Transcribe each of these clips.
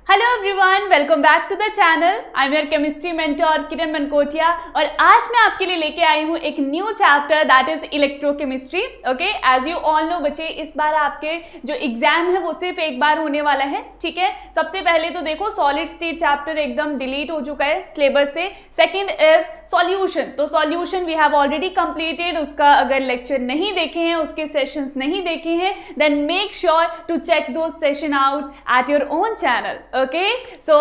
Hello everyone, welcome back to the channel. I am your chemistry mentor Kiran Mankotia और आज मैं आपके लिए लेके आई हूँ एक new chapter that is electrochemistry. Okay, as you all know बच्चे, इस बार आपके जो एग्जाम है वो सिर्फ एक बार होने वाला है। ठीक है, सबसे पहले तो देखो सॉलिड स्टेट चैप्टर एकदम डिलीट हो चुका है सिलेबस से। सेकेंड इज सॉल्यूशन, तो solution we have already completed. उसका अगर लेक्चर नहीं देखे हैं, उसके सेशंस नहीं देखे हैं, then make sure to check those session out at your own channel. Okay, so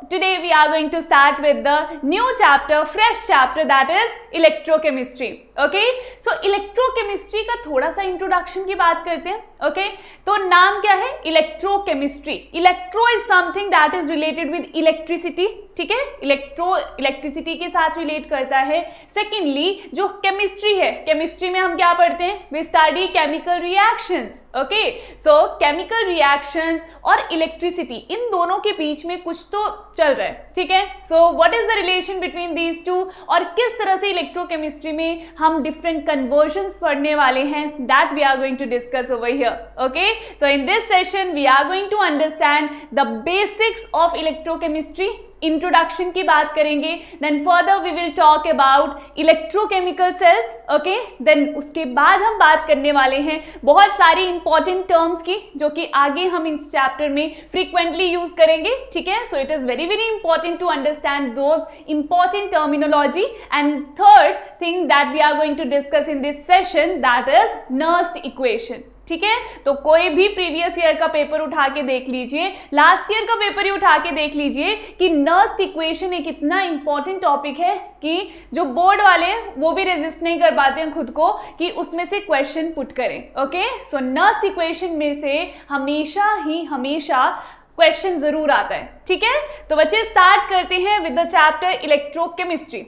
today we are going to start with the new chapter, fresh chapter, that is electrochemistry. Okay, so electrochemistry का थोड़ा सा introduction की बात करते हैं। Okay, तो नाम क्या है? Electrochemistry. Electro is something that is related with electricity. ठीक है, इलेक्ट्रो इलेक्ट्रिसिटी के साथ रिलेट करता है। सेकेंडली जो केमिस्ट्री है, केमिस्ट्री में हम क्या पढ़ते हैं? We study chemical reactions. Okay, so chemical reactions और इलेक्ट्रिसिटी, इन दोनों के बीच में कुछ तो चल रहा है। ठीक है, so what is the relation between these to और किस तरह से इलेक्ट्रोकेमिस्ट्री में हम डिफरेंट कन्वर्जन्स पढ़ने वाले हैं, that we are going to discuss over here. Okay, so in this session we are going to understand the basics of electrochemistry. Introduction की बात करेंगे, then further we will talk about electrochemical cells. Okay, then उसके बाद हम बात करने वाले हैं बहुत सारी इंपॉर्टेंट टर्म्स की, जो कि आगे हम इस चैप्टर में फ्रीक्वेंटली यूज करेंगे। ठीक है, so it is very very important to understand those important terminology. And third thing that we are going to discuss in this session, that is Nernst equation. ठीक है, तो कोई भी प्रीवियस ईयर का paper उठा के देख लीजिए, लास्ट ईयर का पेपर ही उठा के देख लीजिए कि नर्स्ड इक्वेशन एक इतना इंपॉर्टेंट टॉपिक है कि जो बोर्ड वाले हैं वो भी रेजिस्ट नहीं कर पाते हैं खुद को कि उसमें से क्वेश्चन पुट करें। ओके, सो नर्स्ड इक्वेशन में से हमेशा क्वेश्चन जरूर आता है। ठीक है, तो बच्चे स्टार्ट करते हैं with the chapter electrochemistry.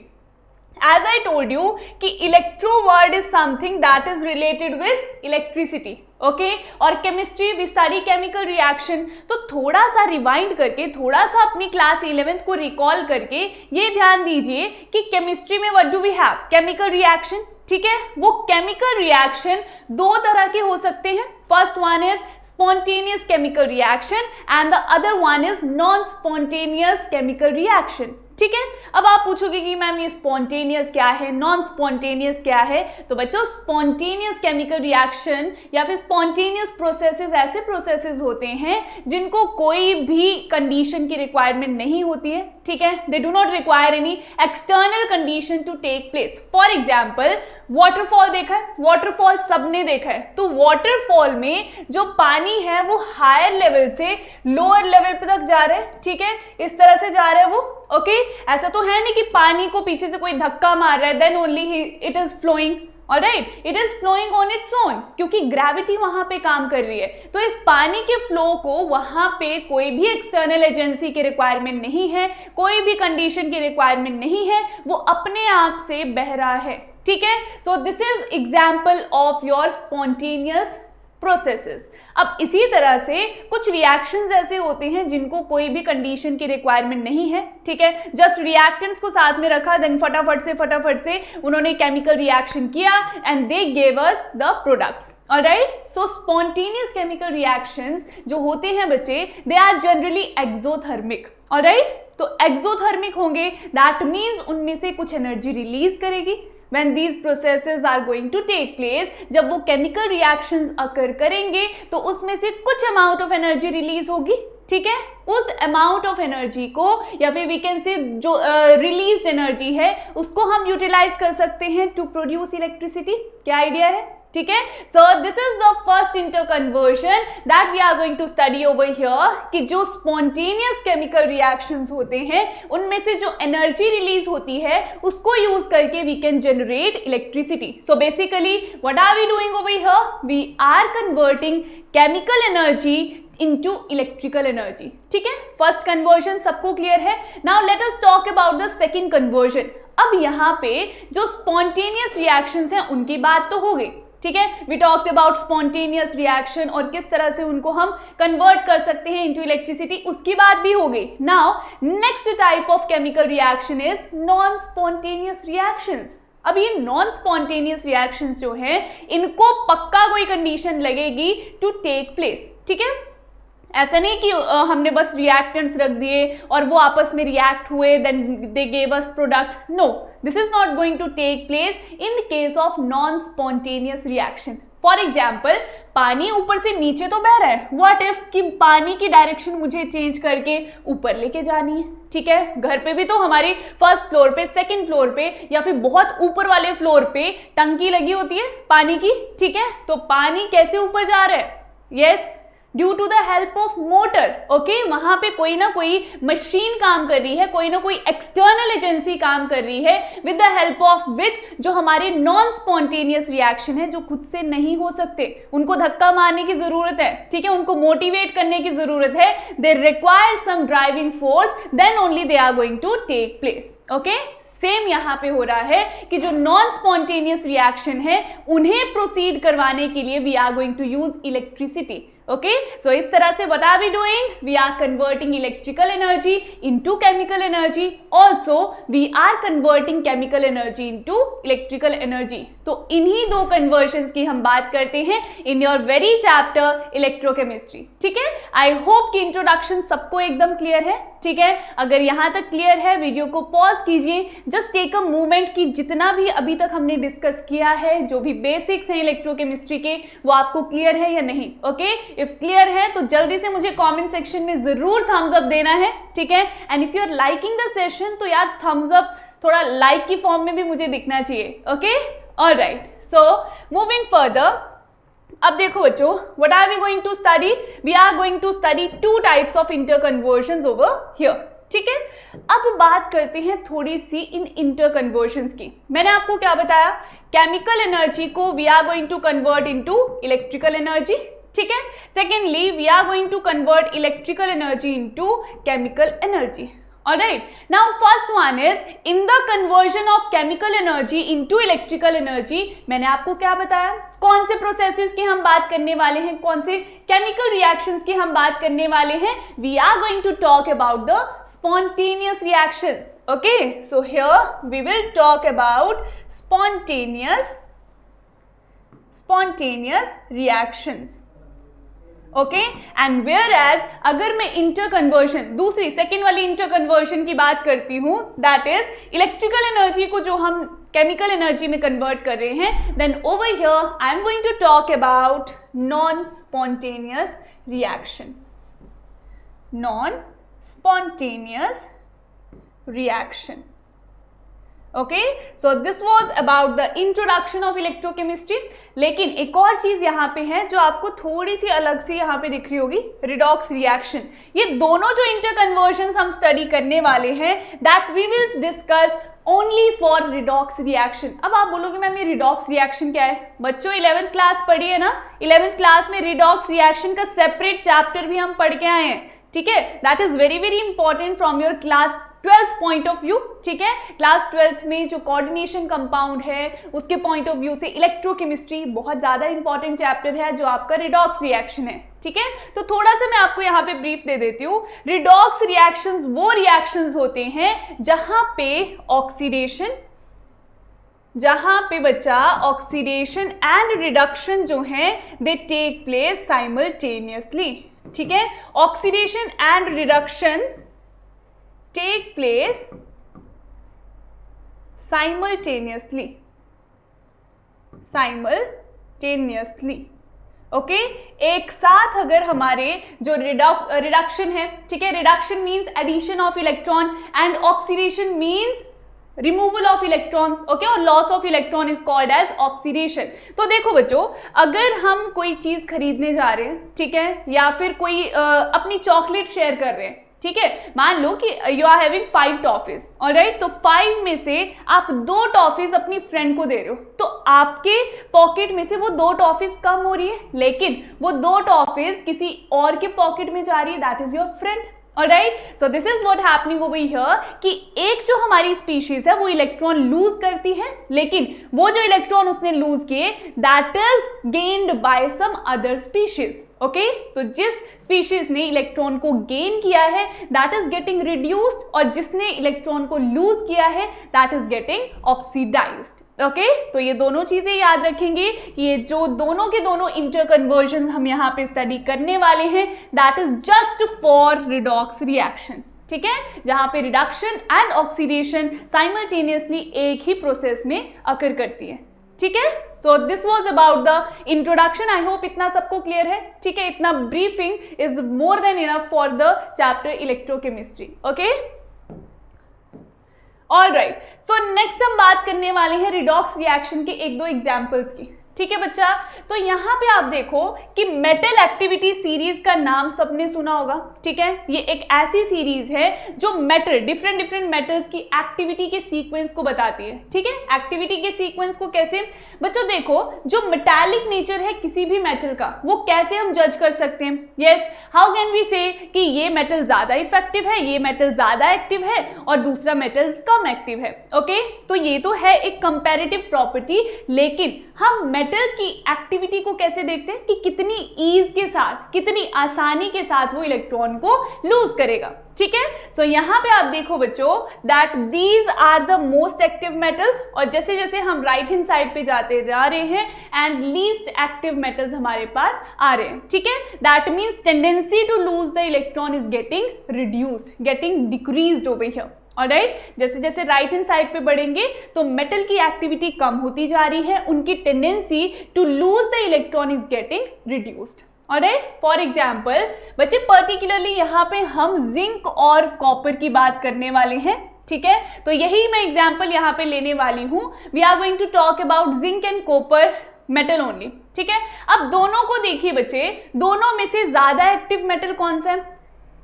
As I told you कि electro word is something that is related with electricity. Okay, और chemistry we study chemical reaction. तो थोड़ा सा रिवाइंड करके, थोड़ा सा अपनी क्लास 11th को रिकॉल करके ये ध्यान दीजिए कि केमिस्ट्री में what do we have? Chemical reaction. ठीक है, वो केमिकल रिएक्शन दो तरह के हो सकते हैं। First one is spontaneous chemical reaction and the other one is non spontaneous chemical reaction. ठीक है, अब आप पूछोगे कि मैम ये स्पॉन्टेनियस क्या है, नॉन स्पॉन्टेनियस क्या है? तो बच्चों, स्पॉन्टेनियस केमिकल रिएक्शन या फिर स्पॉन्टेनियस प्रोसेसेस ऐसे प्रोसेसेस होते हैं जिनको कोई भी कंडीशन की रिक्वायरमेंट नहीं होती है। ठीक है, they do not require any external condition to take place. For example, waterfall देखा है? वाटरफॉल सबने देखा है। तो वाटरफॉल में जो पानी है वो हायर लेवल से लोअर लेवल पे तक जा रहा है। ठीक है, इस तरह से जा रहा है वो। ओके, ऐसा तो है नहीं कि पानी को पीछे से कोई धक्का मार रहा है, then only it is flowing. Alright, it is flowing on its own, क्योंकि ग्रेविटी वहां पे काम कर रही है। तो इस पानी के फ्लो को वहां पे कोई भी एक्सटर्नल एजेंसी की रिक्वायरमेंट नहीं है, कोई भी कंडीशन की रिक्वायरमेंट नहीं है, वो अपने आप से बह रहा है। ठीक है, so this is example of your spontaneous processes. अब इसी तरह से कुछ रिएक्शंस ऐसे होते हैं जिनको कोई भी कंडीशन की रिक्वायरमेंट नहीं है। ठीक है, जस्ट रिएक्टेंट्स को साथ में रखा, देन फटाफट से उन्होंने केमिकल रिएक्शन किया and they gave us the products. Alright, so spontaneous chemical reactions जो होते हैं बच्चे, they are generally exothermic. Alright, तो एक्सोथर्मिक होंगे, दैट मीन्स उनमें से कुछ एनर्जी रिलीज करेगी। When these processes are going to take place, जब वो केमिकल रिएक्शंस अकर करेंगे तो उसमें से कुछ अमाउंट ऑफ एनर्जी रिलीज होगी। ठीक है, उस अमाउंट ऑफ एनर्जी को या फिर वी कैन से जो रिलीज्ड एनर्जी है उसको हम यूटिलाइज कर सकते हैं टू प्रोड्यूस इलेक्ट्रिसिटी। क्या आइडिया है? ठीक है, so this is the first interconversion that we are going to study over here कि जो स्पॉन्टेनियस केमिकल रिएक्शंस होते हैं उनमें से जो एनर्जी रिलीज होती है उसको यूज करके we can generate electricity. So basically what are we doing over here? We are converting chemical energy into electrical energy. ठीक है, फर्स्ट कन्वर्जन सबको क्लियर है। Now let us talk about the second conversion. अब यहाँ पे जो spontaneous reactions हैं उनकी बात तो हो गई। ठीक है, we talked about spontaneous reaction और किस तरह से उनको हम कन्वर्ट कर सकते हैं इनटू इलेक्ट्रिसिटी, उसकी बात भी हो गई। Now next type of chemical reaction is non spontaneous reactions. अब ये नॉन स्पॉन्टेनियस रिएक्शंस जो हैं इनको पक्का कोई कंडीशन लगेगी टू टेक प्लेस। ठीक है, ऐसा नहीं कि हमने बस रिएक्टेंट्स रख दिए और वो आपस में रिएक्ट हुए, then they gave us product. No, this is not going to take place in case of non spontaneous reaction. For example, पानी ऊपर से नीचे तो बह रहा है, व्हाट इफ कि पानी की डायरेक्शन मुझे चेंज करके ऊपर लेके जानी है. ठीक है, घर पे भी तो हमारी फर्स्ट फ्लोर पे, सेकंड फ्लोर पे या फिर बहुत ऊपर वाले फ्लोर पे टंकी लगी होती है पानी की. ठीक है, तो पानी कैसे ऊपर जा रहा है? Yes, due to the help of motor. Okay, वहां पे कोई ना कोई मशीन काम कर रही है, कोई ना कोई एक्सटर्नल एजेंसी काम कर रही है, with the help of which जो हमारे नॉन स्पॉन्टेनियस रिएक्शन है, जो खुद से नहीं हो सकते, उनको धक्का मारने की जरूरत है. ठीक है, उनको मोटिवेट करने की जरूरत है. They require some driving force, then only they are going to take place. Okay, same यहाँ पे हो रहा है कि जो नॉन स्पॉन्टेनियस रिएक्शन है उन्हें प्रोसीड करवाने के लिए we are going to use electricity. Okay, so इस तरह से what are we doing? We are converting electrical energy into chemical energy. Also we are converting chemical energy into electrical energy. तो इन्हीं दो कन्वर्जन्स की हम बात करते हैं in your very chapter electrochemistry. ठीक है, आई होप कि इंट्रोडक्शन सबको एकदम क्लियर है. ठीक है, अगर यहां तक क्लियर है, वीडियो को पॉज कीजिए, जस्ट टेक अ मोमेंट कि जितना भी अभी तक हमने डिस्कस किया है, जो भी बेसिक्स हैं इलेक्ट्रोकेमिस्ट्री के, वो आपको क्लियर है या नहीं. ओके, इफ क्लियर है तो जल्दी से मुझे कमेंट सेक्शन में जरूर थम्स अप देना है. ठीक है, and if you are liking the session तो यार थम्स अप थोड़ा लाइक की फॉर्म में भी मुझे दिखना चाहिए. Okay, alright, so moving further. अब देखो बच्चों, what are we going to study? We are going to study two types of interconversions over here. ठीक है, अब बात करते हैं थोड़ी सी इन इंटरकन्वर्जन्स की. मैंने आपको क्या बताया? केमिकल एनर्जी को we are going to convert into electrical energy. ठीक है, secondly we are going to convert electrical energy into chemical energy. Alright, now first one is in the conversion of chemical energy into electrical energy. मैंने आपको क्या बताया? कौन से processes की हम बात करने वाले हैं, कौन से केमिकल रिएक्शंस की हम बात करने वाले हैं? We are going to talk about the spontaneous reactions. Okay, so here we will talk about spontaneous reactions. Okay, and whereas अगर मैं इंटरकन्वर्जन, दूसरी सेकेंड वाली इंटरकन्वर्जन की बात करती हूं, दैट इज इलेक्ट्रिकल एनर्जी को जो हम केमिकल एनर्जी में कन्वर्ट कर रहे हैं, then over here I am going to talk about non spontaneous reaction. Non spontaneous reaction. Okay, so this was about the introduction of electrochemistry. लेकिन एक और चीज यहाँ पे है जो आपको थोड़ी सी अलग से यहाँ पे दिख रही होगी, रिडॉक्स रिएक्शन. ये दोनों जो इंटरकन्वर्जन्स हम स्टडी करने वाले हैं, that we will discuss only for redox reaction. अब आप बोलोगे मैम ये रिडॉक्स रिएक्शन क्या है? बच्चों 11th क्लास पढ़ी है ना, 11th क्लास में रिडॉक्स रिएक्शन का सेपरेट चैप्टर भी हम पढ़ के आए हैं. ठीक है, that is very very important from your class 12th point of view. ठीक है, क्लास 12th में जो कोऑर्डिनेशन कंपाउंड है उसके पॉइंट ऑफ व्यू से इलेक्ट्रोकेमिस्ट्री बहुत ज्यादा इंपॉर्टेंट चैप्टर है जो आपका रिडॉक्स रिएक्शन है. ठीक है, तो थोड़ा सा मैं आपको यहाँ पे ब्रीफ दे देती हूँ. रिडॉक्स रिएक्शंस वो रिएक्शंस होते हैं जहां पे ऑक्सीडेशन, जहां पे बच्चा ऑक्सीडेशन एंड रिडक्शन जो है दे टेक प्लेस साइमल्टेनियसली. ठीक है, oxidation and reduction take place simultaneously. Okay, एक साथ अगर हमारे जो रिडक्शन है, ठीक है, reduction means addition of electron and oxidation means removal of electrons. Okay, और loss of electron is called as oxidation. तो देखो बच्चों, अगर हम कोई चीज खरीदने जा रहे हैं, ठीक है, या फिर कोई अपनी चॉकलेट शेयर कर रहे हैं, ठीक है, मान लो कि you are having 5 toffees. Alright, तो 5 में से आप 2 टॉफीज अपनी फ्रेंड को दे रहे हो, तो आपके पॉकेट में से वो 2 टॉफीज कम हो रही है, लेकिन वो 2 टॉफीज किसी और के पॉकेट में जा रही है, that is your friend. Alright, so this is what happening over here कि एक जो हमारी स्पीशीज है वो इलेक्ट्रॉन लूज करती है, लेकिन वो जो इलेक्ट्रॉन उसने लूज किए that is gained by some other species. Okay, तो जिस स्पीशीज ने इलेक्ट्रॉन को गेन किया है दैट इज गेटिंग रिड्यूस्ड, और जिसने इलेक्ट्रॉन को लूज किया है that is getting oxidised. Okay तो ये दोनों चीजें याद रखेंगे कि ये जो दोनों के दोनों इंटर कन्वर्जन हम यहाँ पे स्टडी करने वाले हैं that is just for redox reaction, ठीक है, जहां पे रिडक्शन एंड ऑक्सीडेशन साइमल्टेनियसली एक ही प्रोसेस में अकर करती है, ठीक है। So this was about the introduction. I hope इतना सबको क्लियर है, ठीक है। इतना briefing is more than enough for the chapter electrochemistry, okay. Alright, so next हम बात करने वाले हैं रिडॉक्स रिएक्शन के एक दो एग्जांपल्स की, ठीक है बच्चा। तो यहाँ पे आप देखो कि मेटल एक्टिविटी सीरीज का नाम सबने सुना होगा, ठीक है। ये एक ऐसी सीरीज है जो मेटल डिफरेंट डिफरेंट मेटल्स की एक्टिविटी के सीक्वेंस को बताती है, ठीक है। एक्टिविटी के सीक्वेंस को कैसे बच्चों, देखो जो मेटालिक नेचर है किसी भी मेटल का वो कैसे हम जज कर सकते हैं। यस, हाउ कैन वी से कि ये मेटल ज्यादा इफेक्टिव है, ये मेटल ज्यादा एक्टिव है और दूसरा मेटल कम एक्टिव है, ओके। तो ये तो है एक कंपैरेटिव प्रॉपर्टी, लेकिन हम मेटल की एक्टिविटी को कैसे देखते हैं कि कितनी ईज के साथ, कितनी आसानी के साथ वो इलेक्ट्रॉन को लूज करेगा, ठीक है। सो यहाँ पे आप देखो बच्चों that these are the most active metals, और जैसे जैसे हम राइट हैंड साइड पे जाते जा रहे हैं एंड लीस्ट एक्टिव मेटल्स हमारे पास आ रहे हैं, ठीक है। That means tendency to lose the electron is getting reduced, getting decreased over here, alright. जैसे जैसे राइट हैंड साइड पे बढ़ेंगे तो मेटल की एक्टिविटी कम होती जा रही है, उनकी tendency to lose the electron is getting reduced, alright. For example बच्चे पर्टिकुलरली यहाँ पे हम जिंक और कॉपर की बात करने वाले हैं, ठीक है। तो यही मैं एग्जाम्पल यहाँ पे लेने वाली हूँ। We are going to talk about zinc and copper metal only, ठीक है। अब दोनों को देखिए बच्चे, दोनों में से ज्यादा एक्टिव मेटल कौन सा है?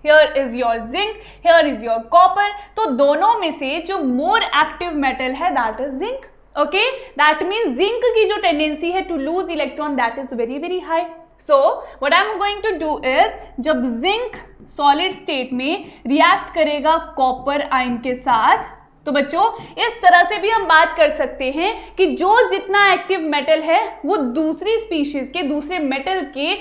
Here is your zinc, here is your copper. तो दोनों में से जो मोर एक्टिव मेटल है that is zinc, okay? That means zinc की जो टेंडेंसी है to lose electron that is very very high. So what I'm going to do is जब zinc solid state में react करेगा कॉपर आयन के साथ, तो बच्चों इस तरह से भी हम बात कर सकते हैं कि जो जितना एक्टिव मेटल है वो दूसरी स्पीशीज के, दूसरे मेटल के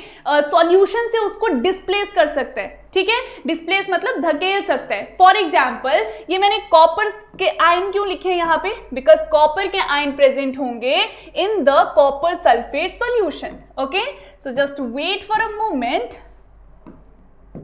सॉल्यूशन से उसको डिस्प्लेस कर सकता है, ठीक है। डिस्प्लेस मतलब धकेल सकता है। फॉर एग्जाम्पल ये मैंने कॉपर के आयन क्यों लिखे हैं यहाँ पे, बिकॉज कॉपर के आयन प्रेजेंट होंगे in the copper sulphate solution, okay. So just wait for a moment,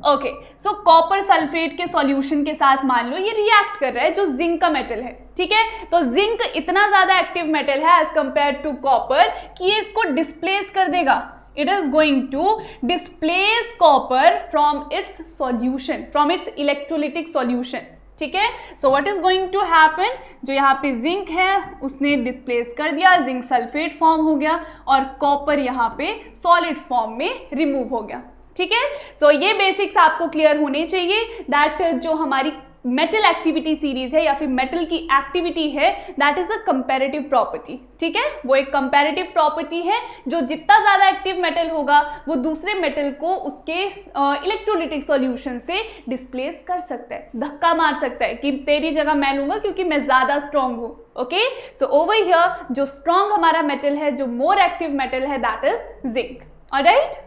okay. So copper sulphate के सॉल्यूशन के साथ मान लो ये रिएक्ट कर रहा है जो जिंक का मेटल है, ठीक है। तो जिंक इतना ज्यादा एक्टिव मेटल है एज कंपेयर टू कॉपर कि ये इसको डिस्प्लेस कर देगा। It is going to displace copper from its solution, from its electrolytic solution, ठीक है। So what is going to happen, जो यहाँ पे जिंक है उसने डिस्प्लेस कर दिया, जिंक सल्फेट फॉर्म हो गया और कॉपर यहाँ पे सॉलिड फॉर्म में रिमूव हो गया, ठीक है। सो ये बेसिक्स आपको क्लियर होने चाहिए दैट जो हमारी मेटल एक्टिविटी सीरीज है या फिर मेटल की एक्टिविटी है that is a comparative property, ठीक है। वो एक कंपैरेटिव प्रॉपर्टी है, जो जितना ज्यादा एक्टिव मेटल होगा वो दूसरे मेटल को उसके इलेक्ट्रोलिटिक सॉल्यूशन से डिस्प्लेस कर सकता है, धक्का मार सकता है कि तेरी जगह मैं लूंगा क्योंकि मैं ज्यादा स्ट्रॉन्ग हूँ, ओके। सो ओवर हियर जो स्ट्रॉन्ग हमारा मेटल है, जो मोर एक्टिव मेटल है that is zinc, alright.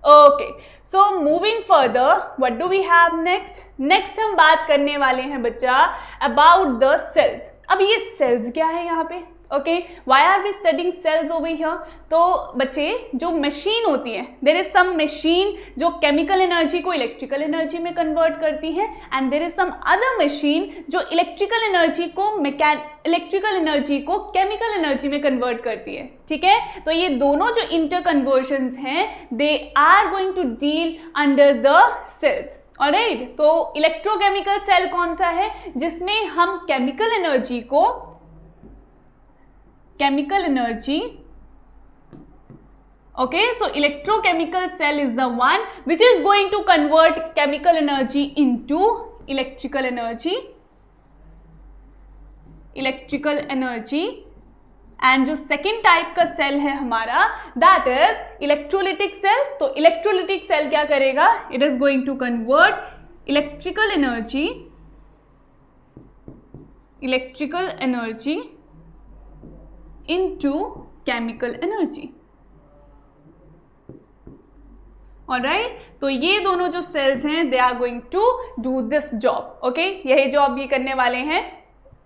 Okay, so moving further what do we have next. Next हम बात करने वाले हैं बच्चा अबाउट द सेल्स। अब ये सेल्स क्या है यहाँ पे, okay, why are we studying cells over here. तो बच्चे जो मशीन होती है, देयर इज सम मशीन जो केमिकल एनर्जी को इलेक्ट्रिकल एनर्जी में कन्वर्ट करती है and there is some other machine जो इलेक्ट्रिकल एनर्जी को केमिकल एनर्जी में कन्वर्ट करती है, ठीक है। तो ये दोनों जो इंटर कन्वर्जन्स हैं they are going to deal under the cells, alright. तो इलेक्ट्रोकेमिकल सेल कौन सा है, जिसमें हम chemical energy okay, so electrochemical cell is the one which is going to convert chemical energy into electrical energy and जो second type का cell है हमारा that is electrolytic cell। तो electrolytic cell क्या करेगा, it is going to convert electrical energy into chemical energy, alright. तो ये दोनों जो सेल्स हैं they are going to do this job, okay. यही जॉब ये करने वाले हैं,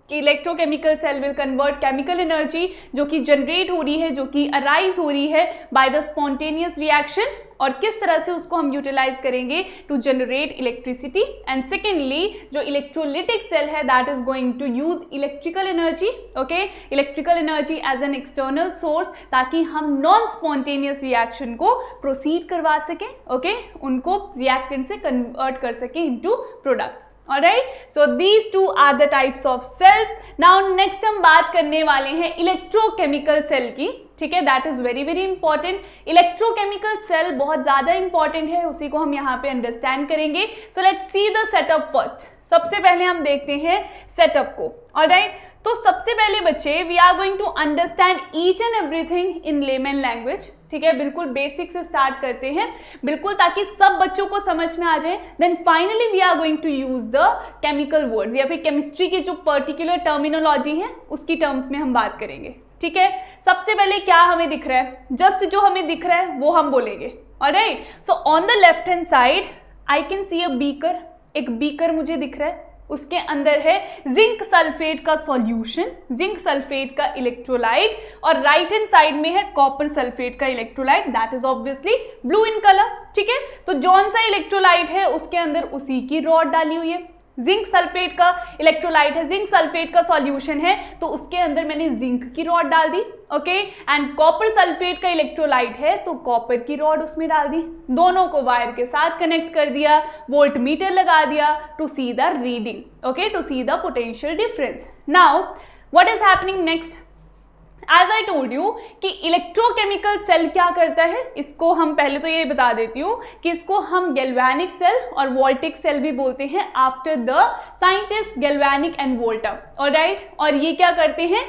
कि electrochemical cell will convert chemical energy जो कि जनरेट हो रही है, जो कि अराइज हो रही है बाय द स्पॉन्टेनियस रिएक्शन, और किस तरह से उसको हम यूटिलाइज करेंगे to generate electricity. And secondly जो इलेक्ट्रोलिटिक सेल है that is going to use electrical energy, okay, electrical energy as an external source, ताकि हम नॉन स्पॉन्टेनियस रिएक्शन को प्रोसीड करवा सकें, ओके, उनको रिएक्टेंट से कन्वर्ट कर सकें into products. Alright, so these two are the types of cells. Now next हम बात करने वाले हैं इलेक्ट्रोकेमिकल सेल की, ठीक है, that is very very important. Electrochemical cell बहुत ज्यादा इंपॉर्टेंट है, उसी को हम यहाँ पे अंडरस्टैंड करेंगे। So let's see the setup first. सबसे पहले हम देखते हैं सेटअप को। ऑलराइट, तो सबसे पहले बच्चे we are going to understand each and everything in layman language, ठीक है, बिल्कुल बेसिक से स्टार्ट करते हैं, बिल्कुल ताकि सब बच्चों को समझ में आ जाए। Then finally we are going to use the chemical words या फिर केमिस्ट्री की जो पर्टिकुलर टर्मिनोलॉजी है उसकी टर्म्स में हम बात करेंगे, ठीक है। सबसे पहले क्या हमें दिख रहा है, जस्ट जो हमें दिख रहा है वो हम बोलेंगे। Alright, so on the left hand side I can see a beaker, एक बीकर मुझे दिख रहा है, उसके अंदर है जिंक सल्फेट का सॉल्यूशन, जिंक सल्फेट का इलेक्ट्रोलाइट, और राइट हैंड साइड में है कॉपर सल्फेट का electrolyte, that is obviously blue in colour, ठीक है। तो जौन सा इलेक्ट्रोलाइट है उसके अंदर उसी की रॉड डाली हुई है, जिंक सल्फेट का इलेक्ट्रोलाइट है, जिंक सल्फेट का सॉल्यूशन है, तो उसके अंदर मैंने जिंक की रॉड डाल दी, ओके। एंड कॉपर सल्फेट का इलेक्ट्रोलाइट है तो कॉपर की रॉड उसमें डाल दी, दोनों को वायर के साथ कनेक्ट कर दिया, वोल्ट मीटर लगा दिया to see the reading, okay, to see the potential difference. Now what is happening next, as I told you कि इलेक्ट्रोकेमिकल सेल क्या करता है, इसको हम पहले तो ये बता देती हूँ कि इसको हम गैल्वेनिक सेल और वोल्टिक सेल भी बोलते हैं after the scientist galvanic and Volta, alright. और ये क्या करते हैं,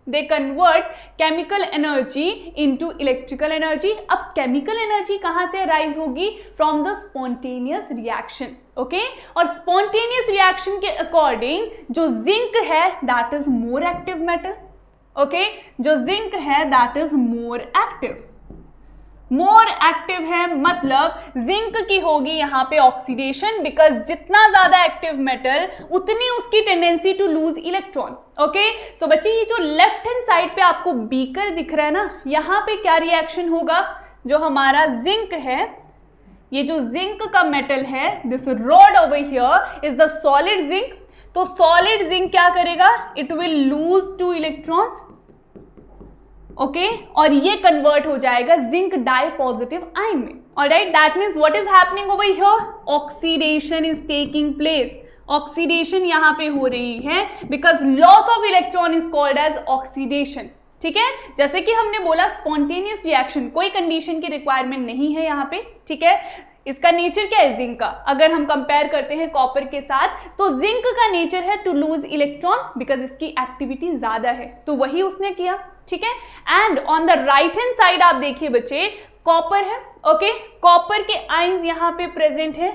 they convert chemical energy into electrical energy. अब केमिकल एनर्जी कहाँ से अराइज होगी, from the spontaneous reaction, okay. और स्पॉन्टेनियस रिएक्शन के अकॉर्डिंग जो जिंक है that is more active metal, okay, जो जिंक है that is more active, more active है मतलब जिंक की होगी यहाँ पे ऑक्सीडेशन, बिकॉज जितना ज्यादा एक्टिव मेटल उतनी उसकी tendency to lose electron, okay. So बच्चे ये जो लेफ्ट हैंड साइड पे आपको बीकर दिख रहा है ना, यहाँ पे क्या रिएक्शन होगा, जो हमारा जिंक है, ये जो जिंक का मेटल है, this rod over here is the solid zinc, तो सॉलिड जिंक क्या करेगा, it will lose 2 electrons, okay, और ये कन्वर्ट हो जाएगा जिंक डाई पॉजिटिव आयन में, alright. That means what is happening over here, oxidation is taking place, oxidation यहाँ पे हो रही है, because loss of electron is called as oxidation, ठीक है। जैसे कि हमने बोला स्पॉन्टेनियस रिएक्शन कोई कंडीशन की रिक्वायरमेंट नहीं है यहाँ पे, ठीक है। इसका नेचर क्या है जिंक का, अगर हम कंपेयर करते हैं कॉपर के साथ, तो जिंक का नेचर है टू लूज इलेक्ट्रॉन बिकॉज इसकी एक्टिविटी ज्यादा है, तो वही उसने किया, ठीक है। And on the right hand side आप देखिए बच्चे कॉपर है, ओके, कॉपर के आयंस यहाँ पे प्रेजेंट है,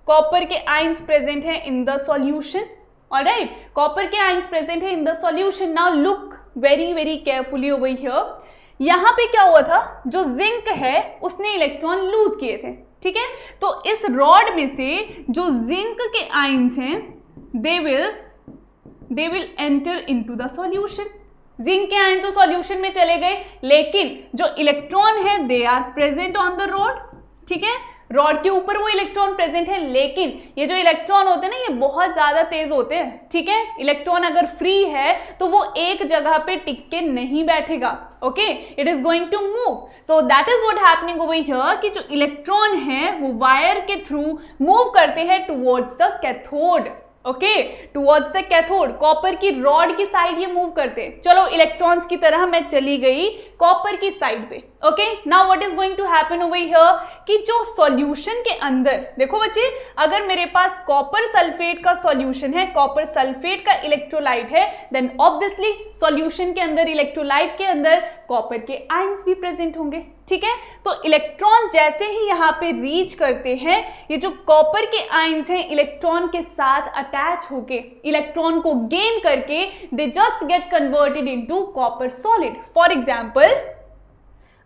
कॉपर के आयंस प्रेजेंट है in the solution, alright, copper के आयंस प्रेजेंट है in the solution. Now look very very carefully over here, यहाँ पे क्या हुआ था, जो जिंक है उसने इलेक्ट्रॉन लूज किए थे, ठीक है। तो इस रॉड में से जो जिंक के आयंस हैं they will enter into the solution, zinc के आयन तो सॉल्यूशन में चले गए, लेकिन जो इलेक्ट्रॉन है they are present on the rod, ठीक है, रॉड के ऊपर वो इलेक्ट्रॉन प्रेजेंट है, लेकिन ये जो इलेक्ट्रॉन होते हैं ना ये बहुत ज्यादा तेज होते हैं, ठीक है। इलेक्ट्रॉन अगर फ्री है तो वो एक जगह पे टिक के नहीं बैठेगा, okay, it is going to move. So that is what happening over here कि जो इलेक्ट्रॉन है वो वायर के थ्रू मूव करते हैं towards the cathode, okay, towards the cathode, copper की रॉड की साइड ये मूव करते हैं। चलो इलेक्ट्रॉन्स की तरह मैं चली गई कॉपर की साइड पे, okay. Now what is going to happen over here कि जो सॉल्यूशन के अंदर देखो बच्चे, अगर मेरे पास कॉपर सल्फेट का सॉल्यूशन है, कॉपर सल्फेट का इलेक्ट्रोलाइट है, देन ऑब्वियसली सॉल्यूशन के अंदर, इलेक्ट्रोलाइट के अंदर कॉपर के आयंस भी प्रेजेंट होंगे, ठीक है। तो इलेक्ट्रॉन जैसे ही यहाँ पे रीच करते हैं, ये जो कॉपर के आयंस हैं इलेक्ट्रॉन के साथ अटैच होके, इलेक्ट्रॉन को गेन करके they just get converted into copper solid. For example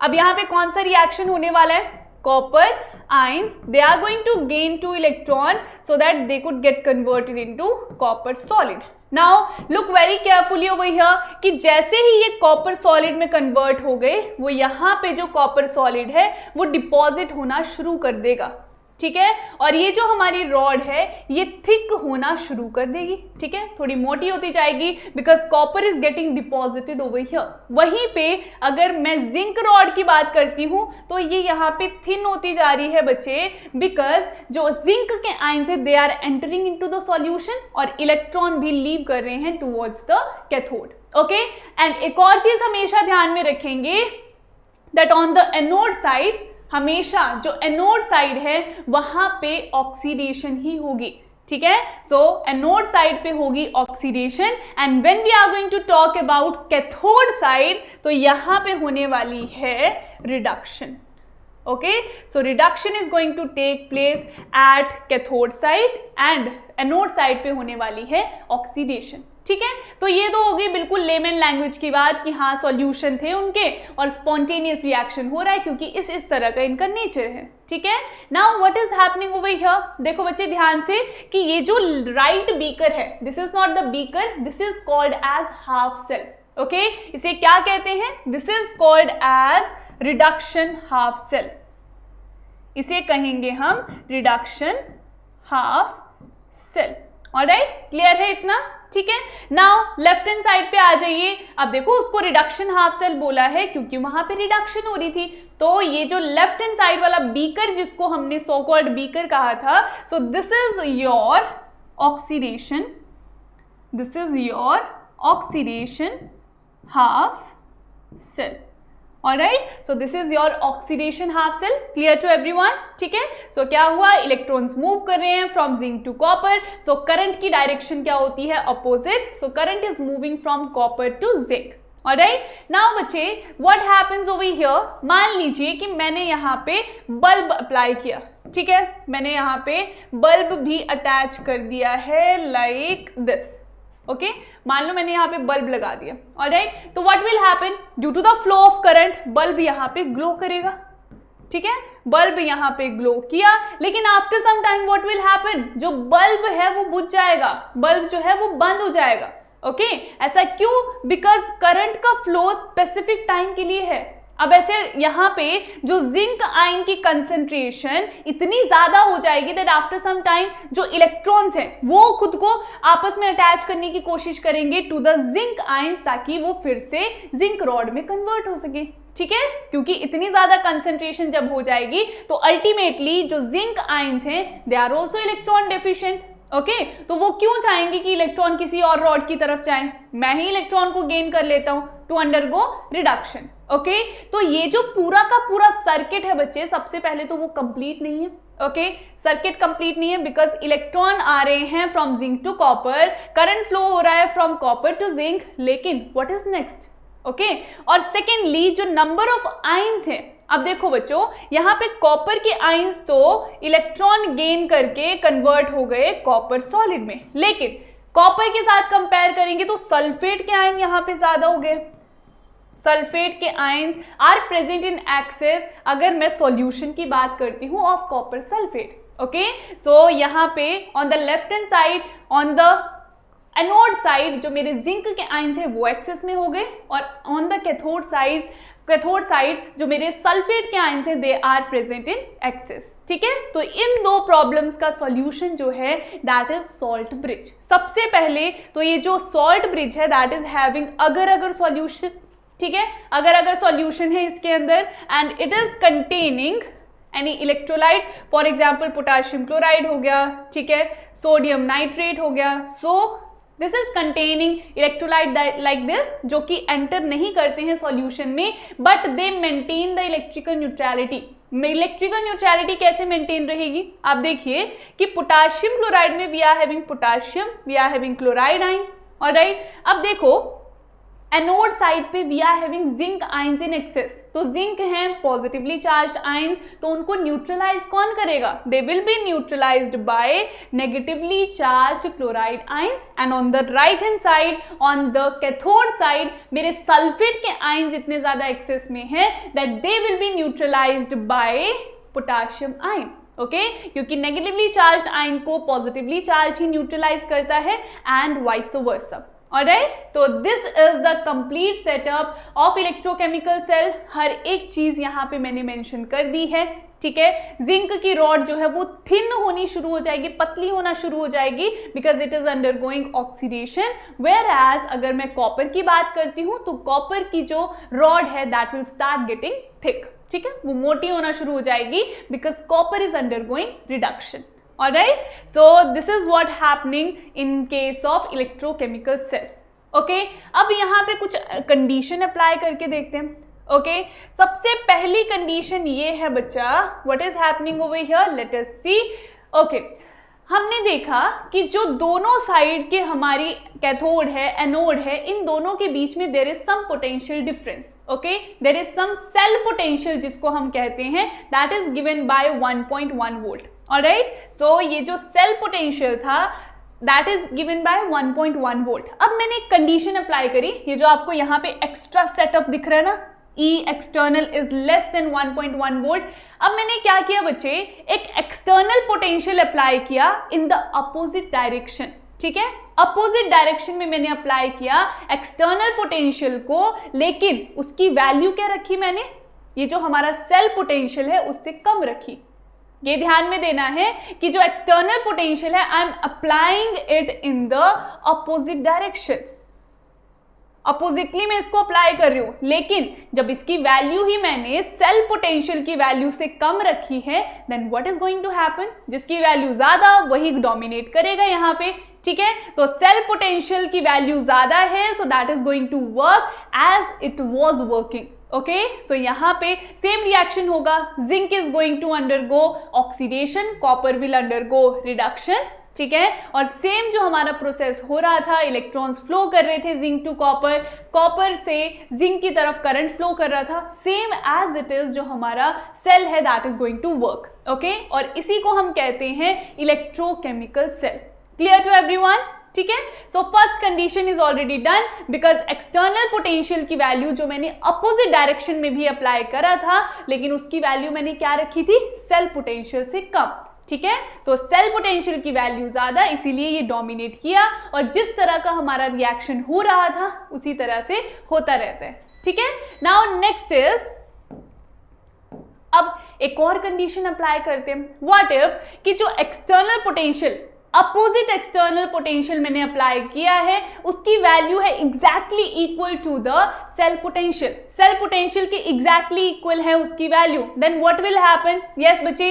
अब यहाँ पे कौन सा रिएक्शन होने वाला है, copper ions, they are going to gain 2 electron so that they could get converted into copper solid. Now look very carefully over here कि जैसे ही ये कॉपर सॉलिड में कन्वर्ट हो गए, वो यहाँ पे जो कॉपर सॉलिड है वो डिपॉजिट होना शुरू कर देगा, ठीक है। और ये जो हमारी रॉड है ये थिक होना शुरू कर देगी, ठीक है, थोड़ी मोटी होती जाएगी because copper is getting deposited over here. वहीं पे अगर मैं जिंक रॉड की बात करती हूं तो ये यहाँ पे थिन होती जा रही है बच्चे, बिकॉज जो जिंक के आयंस है they are entering into the solution और इलेक्ट्रॉन भी लीव कर रहे हैं towards the cathode, okay. And एक और चीज हमेशा ध्यान में रखेंगे that on the anode side, हमेशा जो एनोड साइड है वहां पे ऑक्सीडेशन ही होगी, ठीक है। सो एनोड साइड पे होगी oxidation and when we are going to talk about cathode side तो यहां पे होने वाली है reduction, okay. So reduction is going to take place at cathode side and anode side पे होने वाली है ऑक्सीडेशन, ठीक है। तो ये तो होगी बिल्कुल लेमन लैंग्वेज की बात कि हाँ सॉल्यूशन थे उनके और स्पॉन्टेनियस रिएक्शन हो रहा है क्योंकि इस तरह का इनका नेचर है, ठीक है। Now what is happening over here, देखो बच्चे ध्यान से कि ये जो राइट बीकर है, this is not the beaker, this is called as half cell, okay. इसे क्या कहते हैं, this is called as reduction half cell, इसे कहेंगे हम reduction half cell, alright, clear है इतना, ठीक है। नाउ लेफ्ट हैंड साइड पे आ जाइए। अब देखो उसको रिडक्शन हाफ सेल बोला है क्योंकि वहां पे रिडक्शन हो रही थी, तो ये जो लेफ्ट हैंड साइड वाला बीकर जिसको हमने सो कॉल्ड बीकर कहा था, so this is your oxidation, this is your oxidation half cell, alright. So this is your oxidation half cell, clear to everyone, ठीक है। सो क्या हुआ, इलेक्ट्रॉन्स मूव कर रहे हैं from zinc to copper, so current की डायरेक्शन क्या होती है, opposite, so current is moving from copper to zinc, alright. Now बच्चे व्हाट हैपेंस ओवर हियर, मान लीजिए कि मैंने यहाँ पे बल्ब अप्लाई किया, ठीक है, मैंने यहाँ पे बल्ब भी अटैच कर दिया है लाइक दिस, ओके। मान लो मैंने यहाँ पे बल्ब लगा दिया, ऑलराइट। तो what will happen, due to the flow of current bulb यहाँ पे ग्लो करेगा, ठीक है, बल्ब यहाँ पे ग्लो किया, लेकिन after some time what will happen, जो बल्ब है वो बुझ जाएगा, बल्ब जो है वो बंद हो जाएगा, ओके। ऐसा क्यों, बिकॉज करंट का फ्लो स्पेसिफिक टाइम के लिए है। अब ऐसे यहाँ पे जो जिंक आयन की कंसेंट्रेशन इतनी ज्यादा हो जाएगी दैट आफ्टर सम टाइम जो इलेक्ट्रॉन्स हैं वो खुद को आपस में अटैच करने की कोशिश करेंगे टू द जिंक आयंस ताकि वो फिर से जिंक रॉड में कन्वर्ट हो सके, ठीक है, क्योंकि इतनी ज्यादा कंसेंट्रेशन जब हो जाएगी तो अल्टीमेटली जो जिंक आयंस हैं they are also electron deficient, okay. तो वो क्यों चाहेंगे कि इलेक्ट्रॉन किसी और रॉड की तरफ जाए, मैं ही इलेक्ट्रॉन को गेन कर लेता हूं टू अंडरगो रिडक्शन, ओके। तो ये जो पूरा का पूरा सर्किट है बच्चे, सबसे पहले तो वो कंप्लीट नहीं है, ओके, सर्किट कंप्लीट नहीं है बिकॉज इलेक्ट्रॉन आ रहे हैं from zinc to copper, current flow हो रहा है फ्रॉम कॉपर टू जिंक, लेकिन व्हाट इज नेक्स्ट, ओके। और सेकेंडली जो नंबर ऑफ आयंस है, अब देखो बच्चों यहाँ पे कॉपर के आयंस तो इलेक्ट्रॉन गेन करके कन्वर्ट हो गए कॉपर सॉलिड में, लेकिन कॉपर के साथ कंपेयर करेंगे तो सल्फेट के आयन यहाँ पे ज्यादा हो गए, सल्फेट के ions are present in excess अगर मैं सॉल्यूशन की बात करती हूँ of copper sulphate, okay. So यहाँ पे on the left hand side on the anode side जो मेरे जिंक के आयंस है वो एक्सेस में हो गए और ऑन द कैथोड साइड जो मेरे सल्फेट के आयंस है they are present in excess, ठीक है। तो इन दो प्रॉब्लम्स का सॉल्यूशन जो है दैट इज सॉल्ट ब्रिज। सबसे पहले तो ये जो सॉल्ट ब्रिज है दैट इज हैविंग अगर सॉल्यूशन, ठीक है, अगर सॉल्यूशन है इसके अंदर and it is containing any electrolyte, for example potassium chloride हो गया, ठीक है, सोडियम नाइट्रेट हो गया, सो this is containing electrolyte like this जो कि एंटर नहीं करते हैं सॉल्यूशन में but they maintain the electrical neutrality. Electrical neutrality कैसे मेंटेन रहेगी, आप देखिए कि पोटाशियम क्लोराइड में we are having potassium, we are having chloride ion, alright. अब देखो एनोड साइड पे we are having zinc ions in excess, तो जिंक हैं पॉजिटिवली चार्ज्ड आयंस, तो उनको न्यूट्रलाइज कौन करेगा, they will be neutralized by negatively charged chloride ions and on the right hand side on the cathode side मेरे sulphate के ions इतने ज्यादा एक्सेस में हैं that they will be neutralized by potassium ion, okay, क्योंकि negatively charged ion को positively charge ही neutralise करता है एंड वाइस वर्सा। ऑलराइट, तो this is the complete setup of electrochemical cell. हर एक चीज यहाँ पे मैंने मेंशन कर दी है, ठीक है। जिंक की रॉड जो है वो थिन होनी शुरू हो जाएगी, पतली होना शुरू हो जाएगी, because it is undergoing oxidation. Whereas अगर मैं कॉपर की बात करती हूँ तो कॉपर की जो रॉड है that will start getting thick, ठीक है, वो मोटी होना शुरू हो जाएगी because copper is undergoing reduction. Alright, so this is what happening in case of electrochemical cell. Okay, अब यहाँ पे कुछ कंडीशन अप्लाई करके देखते हैं। ओके, सबसे पहली कंडीशन ये है बच्चा, what is happening over here, let us see. Okay, हमने देखा कि जो दोनों साइड के हमारी कैथोड है, एनोड है, इन दोनों के बीच में there is some potential difference. Okay, there is some cell potential जिसको हम कहते हैं, that is given by 1.1 volt. Alright, so ये जो सेल पोटेंशियल था that is given by 1.1 volt. अब मैंने एक कंडीशन अप्लाई करी, ये जो आपको यहाँ पे एक्स्ट्रा सेटअप दिख रहा है ना, E external is less than 1.1 volt. अब मैंने क्या किया बच्चे, एक एक्सटर्नल पोटेंशियल अप्लाई किया इन द अपोजिट डायरेक्शन, ठीक है, अपोजिट डायरेक्शन में मैंने अप्लाई किया एक्सटर्नल पोटेंशियल को, लेकिन उसकी वैल्यू क्या रखी मैंने, ये जो हमारा सेल पोटेंशियल है उससे कम रखी। ये ध्यान में देना है कि जो एक्सटर्नल पोटेंशियल है I am applying it in the opposite direction, oppositely मैं इसको अप्लाई कर रही हूं, लेकिन जब इसकी वैल्यू ही मैंने सेल पोटेंशियल की वैल्यू से कम रखी है, then what is going to happen, जिसकी वैल्यू ज्यादा वही डोमिनेट करेगा यहाँ पे, ठीक है। तो सेल पोटेंशियल की वैल्यू ज्यादा है, so that is going to work as it was working. Okay, so यहाँ पे सेम रिएक्शन होगा, zinc is going to undergo oxidation, copper will undergo reduction, ठीक है। और सेम जो हमारा प्रोसेस हो रहा था, इलेक्ट्रॉन्स फ्लो कर रहे थे जिंक टू कॉपर, कॉपर से जिंक की तरफ करंट फ्लो कर रहा था, सेम एज इट इज जो हमारा सेल है that is going to work. Okay, और इसी को हम कहते हैं electrochemical cell. Clear to everyone, ठीक है। So first condition is already done, because external potential की वैल्यू जो मैंने अपोजिट डायरेक्शन में भी अप्लाई करा था, लेकिन उसकी वैल्यू मैंने क्या रखी थी, सेल पोटेंशियल से कम, ठीक है। तो सेल पोटेंशियल की वैल्यू ज्यादा, इसीलिए ये डोमिनेट किया, और जिस तरह का हमारा रिएक्शन हो रहा था उसी तरह से होता रहता है, ठीक है। नाउ नेक्स्ट इज, अब एक और कंडीशन अप्लाई करते हैं। व्हाट इफ कि जो external potential, opposite external potential मैंने अप्लाई किया है, उसकी वैल्यू है exactly equal to the cell potential, cell potential की एग्जैक्टली इक्वल है उसकी value, then what will happen, yes बच्चे,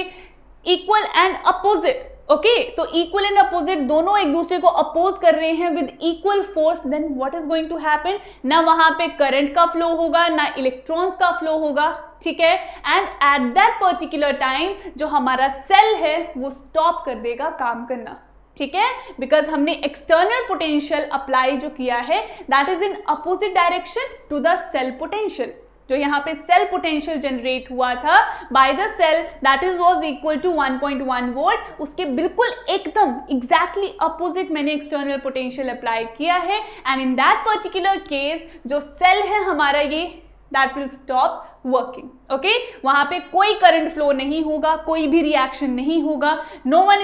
इक्वल एंड अपोजिट। ओके, तो इक्वल एंड अपोजिट दोनों एक दूसरे को अपोज कर रहे हैं with equal force, then what is going to happen, ना वहां पे करंट का फ्लो होगा, ना इलेक्ट्रॉन्स का फ्लो होगा, ठीक है। And at that particular time जो हमारा सेल है वो स्टॉप कर देगा काम करना, ठीक है, बिकॉज हमने एक्सटर्नल पोटेंशियल अप्लाई जो किया है that is in opposite direction to the cell potential. जो यहाँ पे सेल पोटेंशियल जनरेट हुआ था by the cell that is was equal to 1.1 volt, उसके बिल्कुल एकदम एग्जैक्टली अपोजिट मैंने एक्सटर्नल पोटेंशियल अप्लाई किया है, and in that particular case जो सेल है हमारा ये that will stop working. Okay, वहां पे कोई करंट फ्लो नहीं होगा, कोई भी रिएक्शन नहीं होगा, no one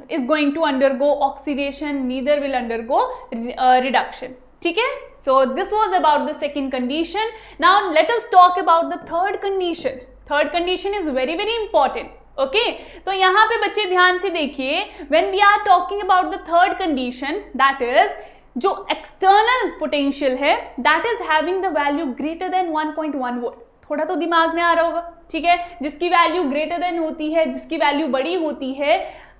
is going to undergo oxidation, neither will undergo reduction, ठीक है। So this was about the second condition. Now let us talk about the third condition. Third condition is very very important. Okay, तो यहाँ पे बच्चे ध्यान से देखिए, when we are talking about the third condition, that is जो external potential है that is having the value greater than 1.1 volt. थोड़ा तो दिमाग में आ रहा होगा, ठीक है, जिसकी वैल्यू ग्रेटर देन होती है, जिसकी वैल्यू बड़ी होती है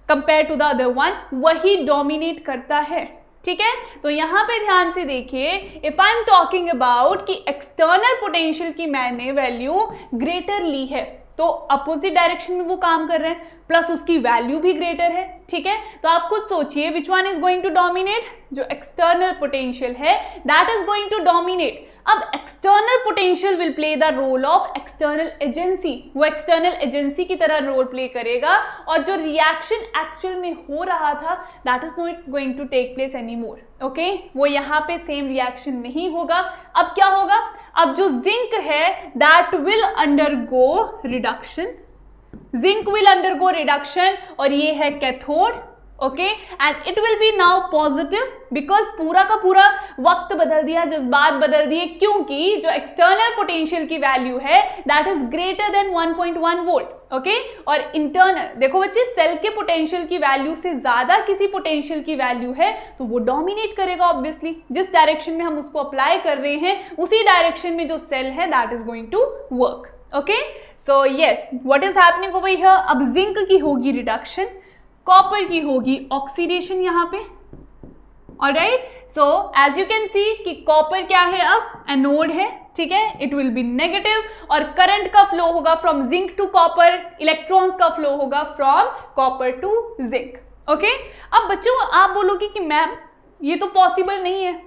compare to the other one, वही डोमिनेट करता है, ठीक है। तो यहां पे ध्यान से देखिए, if I am talking about कि एक्सटर्नल पोटेंशियल की मैंने वैल्यू ग्रेटर ली है, तो अपोजिट डायरेक्शन में वो काम कर रहे हैं, प्लस उसकी वैल्यू भी ग्रेटर है, ठीक है। तो आप खुद सोचिए which one is going to dominate, जो एक्सटर्नल पोटेंशियल है that is going to dominate. अब external potential will play the role of external agency, वो एक्सटर्नल एजेंसी की तरह रोल प्ले करेगा, और जो रिएक्शन एक्चुअल में हो रहा था that is not going to take place any more. Okay, वो यहाँ पे सेम रिएक्शन नहीं होगा। अब क्या होगा, अब जो जिंक है that will undergo reduction, zinc will undergo reduction और ये है cathode, okay, and it will B now positive because पूरा का पूरा वक्त बदल दिया, जज्बात बदल दिए, क्योंकि जो एक्सटर्नल पोटेंशियल की वैल्यू है that is greater than 1.1 volt, okay, और इंटरनल देखो बच्चे सेल के पोटेंशियल की वैल्यू से ज्यादा किसी पोटेंशियल की वैल्यू है तो वो डोमिनेट करेगा ऑब्वियसली, जिस डायरेक्शन में हम उसको अप्लाई कर रहे हैं उसी डायरेक्शन में जो सेल है that is going to work, okay. So yes, what is happening over here, अब जिंक की होगी रिडक्शन, कॉपर की होगी ऑक्सीडेशन यहाँ पे, alright. So as you can see कि कॉपर क्या है, अब एनोड है, ठीक है, इट विल बी नेगेटिव और करंट का फ्लो होगा from zinc to copper, electrons का फ्लो होगा from copper to zinc, okay. अब बच्चों आप बोलोगे कि मैम ये तो पॉसिबल नहीं है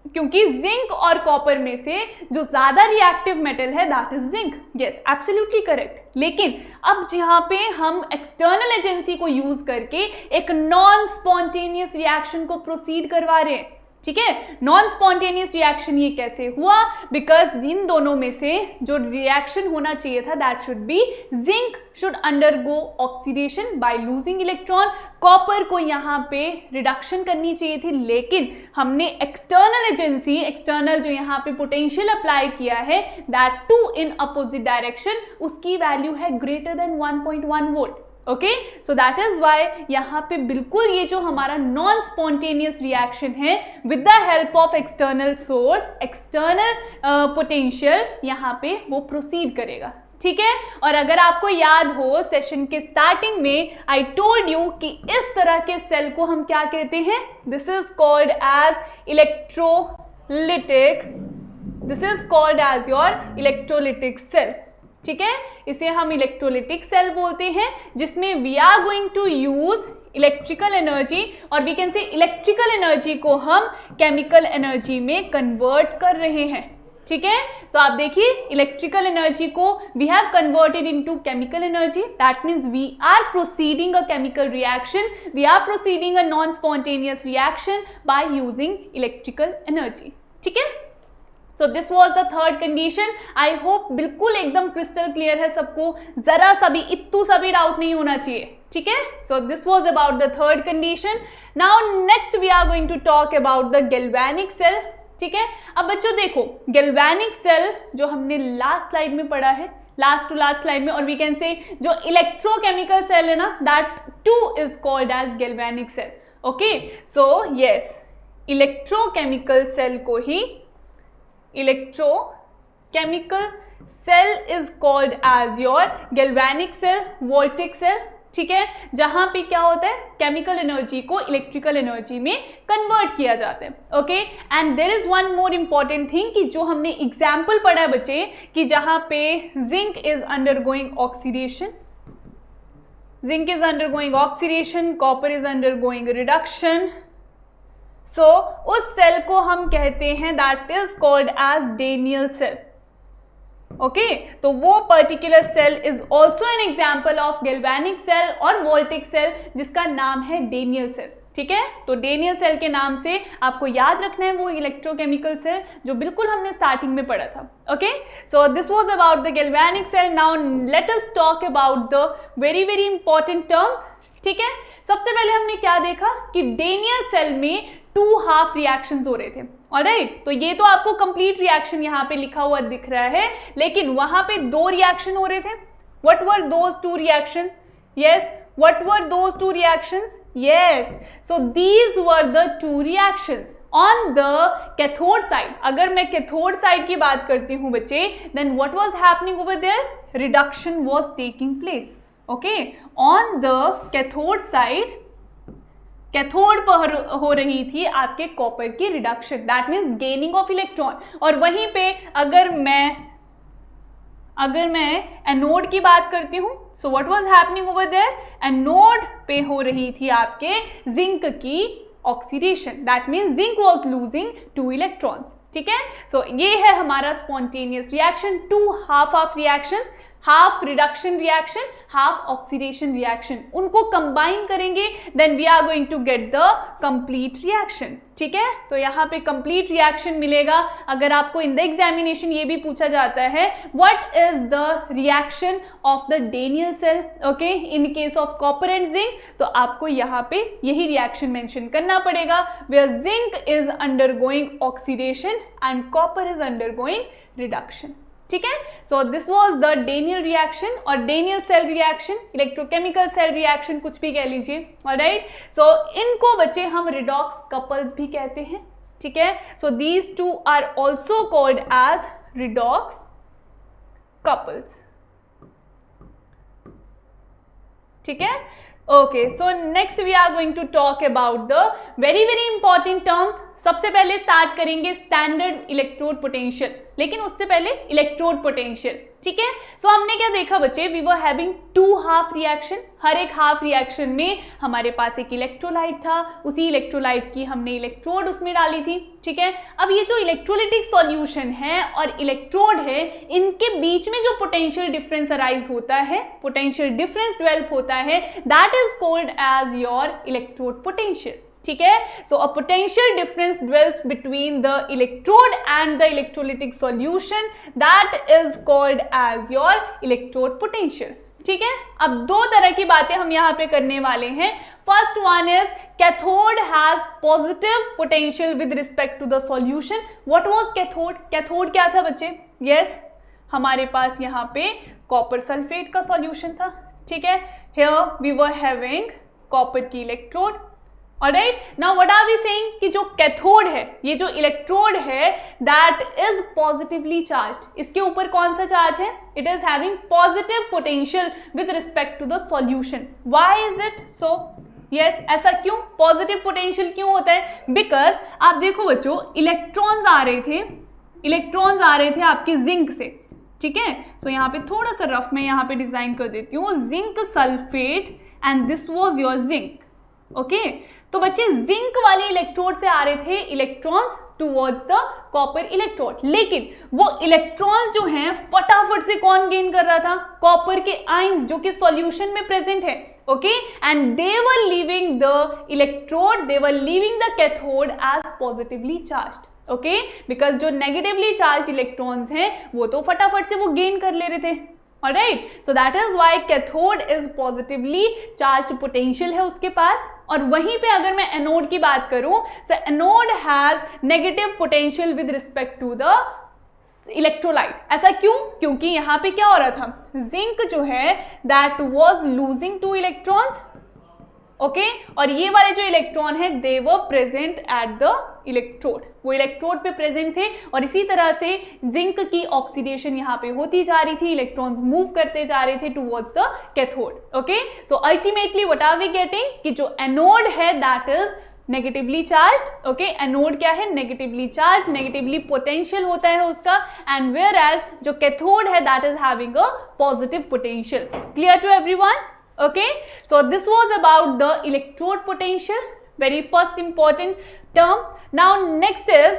क्योंकि जिंक और कॉपर में से जो ज्यादा रिएक्टिव मेटल है that is zinc, yes absolutely correct. लेकिन अब जहां पे हम एक्सटर्नल एजेंसी को यूज करके एक नॉन स्पॉन्टेनियस रिएक्शन को प्रोसीड करवा रहे हैं, ठीक है, नॉन स्पॉन्टेनियस रिएक्शन ये कैसे हुआ, बिकॉज इन दोनों में से जो रिएक्शन होना चाहिए था that should be zinc should undergo oxidation by losing electron, copper को यहाँ पे रिडक्शन करनी चाहिए थी, लेकिन हमने एक्सटर्नल एजेंसी, एक्सटर्नल जो यहाँ पे पोटेंशियल अप्लाई किया है that too in opposite direction, उसकी वैल्यू है greater than 1.1 volt, okay. So that is why यहाँ पे बिल्कुल ये जो हमारा नॉन स्पॉन्टेनियस रिएक्शन है with the help of external source, external potential यहाँ पे वो प्रोसीड करेगा, ठीक है। और अगर आपको याद हो सेशन के स्टार्टिंग में आई टोल्ड यू कि इस तरह के सेल को हम क्या कहते हैं, this is called as electrolytic, this is called as your electrolytic cell, ठीक है, इसे हम इलेक्ट्रोलिटिक सेल बोलते हैं, जिसमें we are going to use electrical energy और we can say electrical energy को हम केमिकल एनर्जी में कन्वर्ट कर रहे हैं, ठीक है। तो आप देखिए इलेक्ट्रिकल एनर्जी को we have converted into chemical energy, that means we are proceeding a chemical reaction, we are proceeding a non spontaneous reaction by using electrical energy, ठीक है। So this was the third condition. I hope बिल्कुल एकदम crystal clear है सबको, जरा सा भी इत्तू सा भी डाउट नहीं होना चाहिए, ठीक है। So this was about the third condition. Now next we are going to talk about the galvanic cell, ठीक है। अब बच्चों देखो गैल्वेनिक सेल जो हमने लास्ट स्लाइड में पढ़ा है, लास्ट टू लास्ट स्लाइड में, और वी कैन से जो इलेक्ट्रोकेमिकल सेल है ना that too is called as galvanic cell, okay. So yes, electrochemical cell को ही electrochemical cell is called as your galvanic cell, voltaic cell, ठीक है, जहां पे क्या होता है केमिकल एनर्जी को इलेक्ट्रिकल एनर्जी में कन्वर्ट किया जाता है, okay. And there is one more important thing कि जो हमने एग्जाम्पल पढ़ा बच्चे कि जहां पे zinc is undergoing oxidation, zinc is undergoing oxidation, copper is undergoing reduction, so उस सेल को हम कहते हैं that is called as Daniell cell, okay. तो वो particular cell is also an example of galvanic cell और वोल्टिक सेल जिसका नाम है डेनियल सेल, ठीक है। तो डेनियल सेल के नाम से आपको याद रखना है वो इलेक्ट्रोकेमिकल सेल जो बिल्कुल हमने स्टार्टिंग में पढ़ा था, okay. So this was about the galvanic cell. Now let us talk about the very very important terms, ठीक है। सबसे पहले हमने क्या देखा कि डेनियल सेल में 2 हाफ रिएक्शंस हो रहे थे, ऑलराइट। तो ये तो आपको कंप्लीट रिएक्शन यहाँ पे लिखा हुआ दिख रहा है, लेकिन वहां पे 2 रिएक्शन हो रहे थे। What were those 2 reactions? Yes, what were those 2 reactions? Yes, so these were the 2 reactions on the cathode side. अगर मैं कैथोड साइड की बात करती हूँ बच्चे, then what was happening over there? Reduction was taking place, okay. On the cathode side, cathode पर हो रही थी आपके कॉपर की reduction, that means gaining of electron. और वहीं पे अगर मैं एनोड की बात करती हूँ, so what was happening over there? Anode पे हो रही थी आपके जिंक की oxidation, that means zinc was losing 2 electrons, ठीक है। सो ये है हमारा spontaneous reaction, 2 half of reactions. Half reduction reaction, half oxidation reaction, उनको कंबाइन करेंगे then we are going to get the complete reaction. ठीक है, तो यहाँ पे कंप्लीट रिएक्शन मिलेगा। अगर आपको इन द एग्जामिनेशन ये भी पूछा जाता है what is the reaction of the Daniell cell, okay, in case of copper and zinc, तो आपको यहाँ पे यही रिएक्शन मेंशन करना पड़ेगा, where zinc is undergoing oxidation and copper is undergoing reduction. ठीक है, so this was the Daniell reaction और Daniell cell reaction, electrochemical cell reaction कुछ भी कह लीजिए। ऑलराइट, सो इनको बच्चे हम रिडॉक्स कपल्स भी कहते हैं। ठीक है, so these two are also called as redox couples. ठीक है, okay, so next we are going to talk about the very important terms. सबसे पहले स्टार्ट करेंगे स्टैंडर्ड इलेक्ट्रोड पोटेंशियल, लेकिन उससे पहले इलेक्ट्रोड पोटेंशियल। ठीक है, सो हमने क्या देखा बच्चे, we were having two half reaction, हर एक हाफ रिएक्शन में हमारे पास एक इलेक्ट्रोलाइट था, उसी इलेक्ट्रोलाइट की हमने इलेक्ट्रोड उसमें डाली थी। ठीक है, अब ये जो इलेक्ट्रोलिटिक सॉल्यूशन है और इलेक्ट्रोड है, इनके बीच में जो पोटेंशियल डिफरेंस अराइज होता है, पोटेंशियल डिफरेंस डेवलप होता है, that is called as your electrode potential. ठीक है, so a potential difference dwells between the electrode and the electrolytic solution, that is called as your electrode potential। ठीक है, अब दो तरह की बातें हम यहाँ पे करने वाले हैं। First one is cathode has positive potential with respect to the solution. What was cathode? Cathode क्या था बच्चे? यस, हमारे पास यहाँ पे कॉपर सल्फेट का सॉल्यूशन था। ठीक है, here we were having copper की electrode. Alright, now what are we saying कि जो कैथोड है, ये जो इलेक्ट्रोड है, दैट इज पॉजिटिवली चार्ज्ड। इसके ऊपर कौन सा चार्ज है? It is having positive potential with respect to the solution. Why is it so? Yes, ऐसा क्यों? पॉजिटिव पोटेंशियल क्यों होता है? बिकॉज आप देखो बच्चों, इलेक्ट्रॉन्स आ रहे थे आपके जिंक से। ठीक है, सो यहाँ पे थोड़ा सा रफ में यहाँ पे डिजाइन कर देती हूँ, zinc sulphate and this was your zinc. Okay, तो बच्चे जिंक वाले इलेक्ट्रोड से आ रहे थे electrons towards the copper electrode, लेकिन वो इलेक्ट्रॉन्स जो हैं फटाफट से कौन गेन कर रहा था? कॉपर के आयंस जो कि सॉल्यूशन में प्रेजेंट है। Okay, and they were leaving the electrode, they were leaving the cathode as positively charged. Okay, because जो नेगेटिवली चार्ज इलेक्ट्रॉन्स हैं वो तो फटाफट से वो गेन कर ले रहे थे। Alright, so that is why cathode is positively charged potential है उसके पास। और वहीं पे अगर मैं एनोड की बात करूं, so anode has negative potential with respect to the electrolyte. ऐसा क्यों? क्योंकि यहाँ पे क्या हो रहा था, जिंक जो है that was losing 2 electrons. Okay, और ये वाले जो इलेक्ट्रॉन है they were present at the electrode, वो इलेक्ट्रोड पे प्रेजेंट थे, और इसी तरह से जिंक की ऑक्सीडेशन यहाँ पे होती जा रही थी, इलेक्ट्रॉन्स मूव करते जा रहे थे towards the cathode. Okay, so ultimately what are we getting कि जो एनोड है that is negatively charged. Okay, anode क्या है? नेगेटिवली चार्ज, नेगेटिवली पोटेंशियल होता है उसका, एंड वेयर एज जो कैथोड है that is having a positive potential. Clear to everyone? Okay, so this was about the electrode potential, very first important term. Now next is,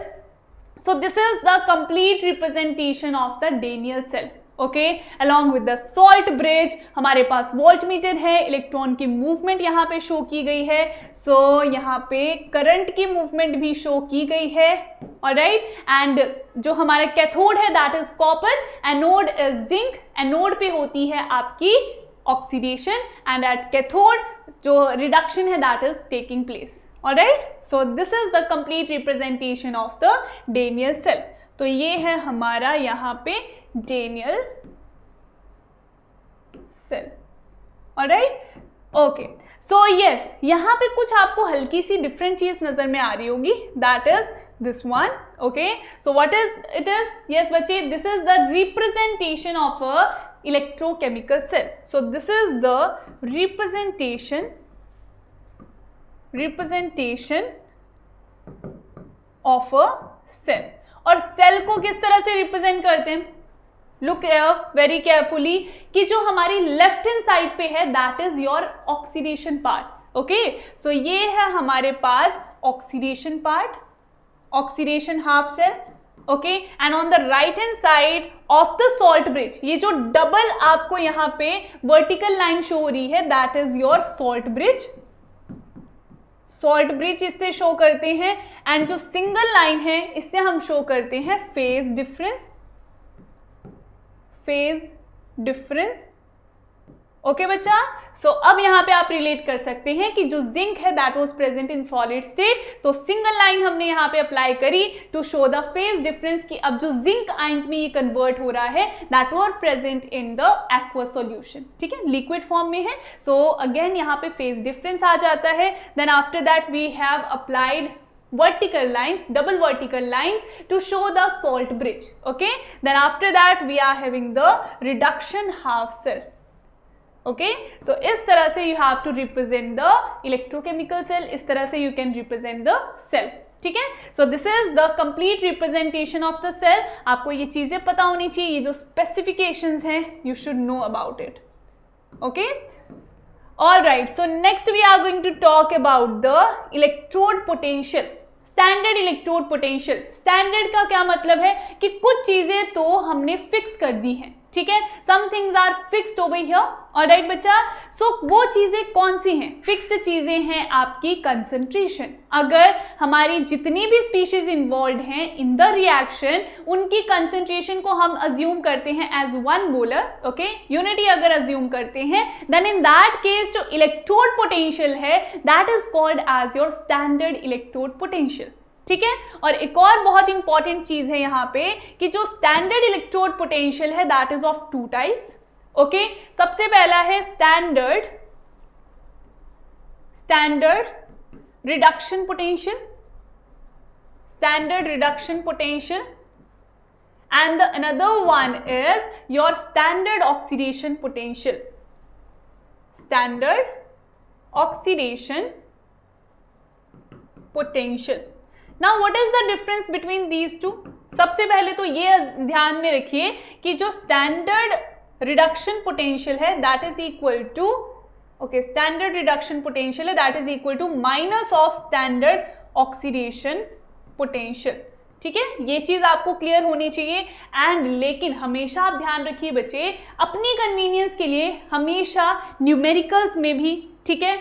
so this is the complete representation of the Daniell cell. Okay, along with the salt bridge हमारे पास voltmeter है, electron की movement यहाँ पे show की गई है, so यहाँ पे करंट की मूवमेंट भी शो की गई है। ऑलराइट, एंड जो हमारा कैथोड है that is copper, anode is zinc, anode पे होती है आपकी ऑक्सीडेशन, एंड एट कैथोड जो रिडक्शन है that is taking place. Alright, so this is the complete representation of the Daniell cell. तो ये है हमारा यहाँ पे Daniell cell. Alright, okay, so yes, यहाँ पे कुछ आपको हल्की सी डिफरेंट चीज नजर में आ रही होगी, that is this one. Okay, so what is it is? Yes बच्चे, this is the representation of a electrochemical cell. So this is the representation of a cell. और सेल को किस तरह से रिप्रेजेंट करते हैं? लुक वेरी केयरफुली कि जो हमारी लेफ्ट हैंड साइड पे है that is your oxidation part. Okay, so ये है हमारे पास oxidation part, oxidation half cell, okay, and on the right hand side of the salt bridge, ये जो डबल आपको यहाँ पे वर्टिकल लाइन शो हो रही है, that is your salt bridge. Salt bridge इससे शो करते हैं, एंड जो सिंगल लाइन है इससे हम शो करते हैं phase difference. Phase difference, okay बच्चा। सो अब यहाँ पे आप रिलेट कर सकते हैं कि जो जिंक है that was present in solid state, तो सिंगल लाइन हमने यहाँ पे अप्लाई करी to show the phase difference कि अब जो जिंक आयंस में ये कन्वर्ट हो रहा है that were present in the aqueous solution, ठीक है, लिक्विड फॉर्म में है। सो अगेन यहाँ पे फेज डिफरेंस आ जाता है। Then after that we have applied vertical lines, double vertical lines to show the salt bridge, okay. Then after that we are having the reduction half cell, okay. So इस तरह से you have to represent the electrochemical cell, इस तरह से you can represent the cell, ठीक है। So this is the complete representation of the cell। आपको ये चीजें पता होनी चाहिए, ये जो specifications हैं you should know about it, okay. Alright, so next we are going to talk about the electrode potential। Standard electrode potential. Standard का क्या मतलब है कि कुछ चीजें तो हमने फिक्स कर दी हैं, ठीक है, some things are fixed over here, alright बच्चा। सो वो चीजें कौन सी हैं? फिक्स्ड चीजें हैं आपकी कंसंट्रेशन। अगर हमारी जितनी भी स्पीशीज इन्वॉल्व हैं इन द रिएक्शन, उनकी कंसंट्रेशन को हम अज्यूम करते हैं एज 1 मोलर, ओके, यूनिटी अगर अज्यूम करते हैं, देन इन दैट केस जो इलेक्ट्रोड पोटेंशियल है that is called as your standard electrode potential, ठीक है। और एक और बहुत इंपॉर्टेंट चीज है यहाँ पे कि जो स्टैंडर्ड इलेक्ट्रोड पोटेंशियल है that is of 2 types, okay. सबसे पहला है standard reduction potential, standard reduction potential, and the another one is your standard oxidation potential, standard oxidation potential. Now what is the difference between these two? सबसे पहले तो ये ध्यान में रखिए कि जो स्टैंडर्ड रिडक्शन पोटेंशियल है that is equal to, okay, standard reduction potential है that is equal to minus of standard oxidation potential, ठीक है। ये चीज आपको क्लियर होनी चाहिए। एंड लेकिन हमेशा आप ध्यान रखिए बच्चे, अपनी कन्वीनियंस के लिए हमेशा न्यूमेरिकल्स में भी, ठीक है,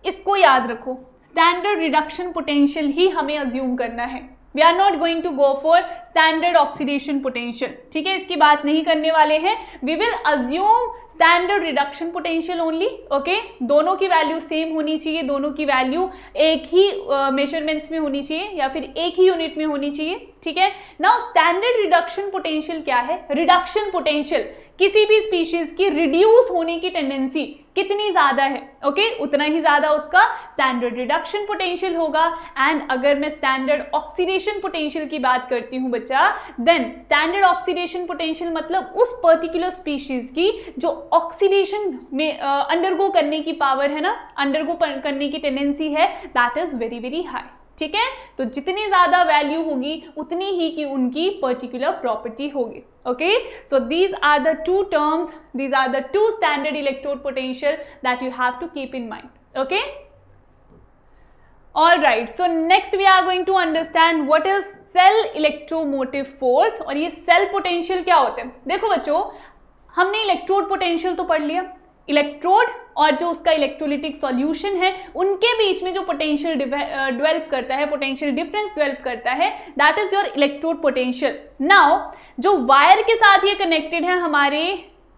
इसको याद रखो, स्टैंडर्ड रिडक्शन पोटेंशियल ही हमें अज्यूम करना है। We are not going to go for standard oxidation potential, ठीक है, इसकी बात नहीं करने वाले हैं। We will assume standard reduction potential only, okay. दोनों की वैल्यू सेम होनी चाहिए, दोनों की वैल्यू एक ही मेजरमेंट्स में होनी चाहिए या फिर एक ही यूनिट में होनी चाहिए, ठीक है। नाउ स्टैंडर्ड रिडक्शन पोटेंशियल क्या है? रिडक्शन पोटेंशियल किसी भी स्पीशीज की रिड्यूस होने की टेंडेंसी कितनी ज्यादा है, ओके, उतना ही ज्यादा उसका स्टैंडर्ड रिडक्शन पोटेंशियल होगा। एंड अगर मैं स्टैंडर्ड ऑक्सीडेशन पोटेंशियल की बात करती हूँ बच्चा, देन स्टैंडर्ड ऑक्सीडेशन पोटेंशियल मतलब उस पर्टिकुलर स्पीशीज की जो ऑक्सीडेशन में अंडरगो करने की पावर है ना, अंडरगो करने की टेंडेंसी है, that is very very high, ठीक है। तो जितनी ज्यादा वैल्यू होगी उतनी ही की उनकी पर्टिकुलर प्रॉपर्टी होगी, okay. So these are the two terms, these are the two standard electrode potential that you have to keep in mind, okay. All right, so next we are going to understand what is cell electromotive force और ये cell potential क्या होते हैं। देखो बच्चों, हमने electrode potential तो पढ़ लिया, इलेक्ट्रोड और जो उसका इलेक्ट्रोलिटिक सॉल्यूशन है उनके बीच में जो पोटेंशियल डेवलप करता है, पोटेंशियल डिफरेंस डेवलप करता है, that is your electrode potential. Now जो वायर के साथ ये कनेक्टेड है हमारे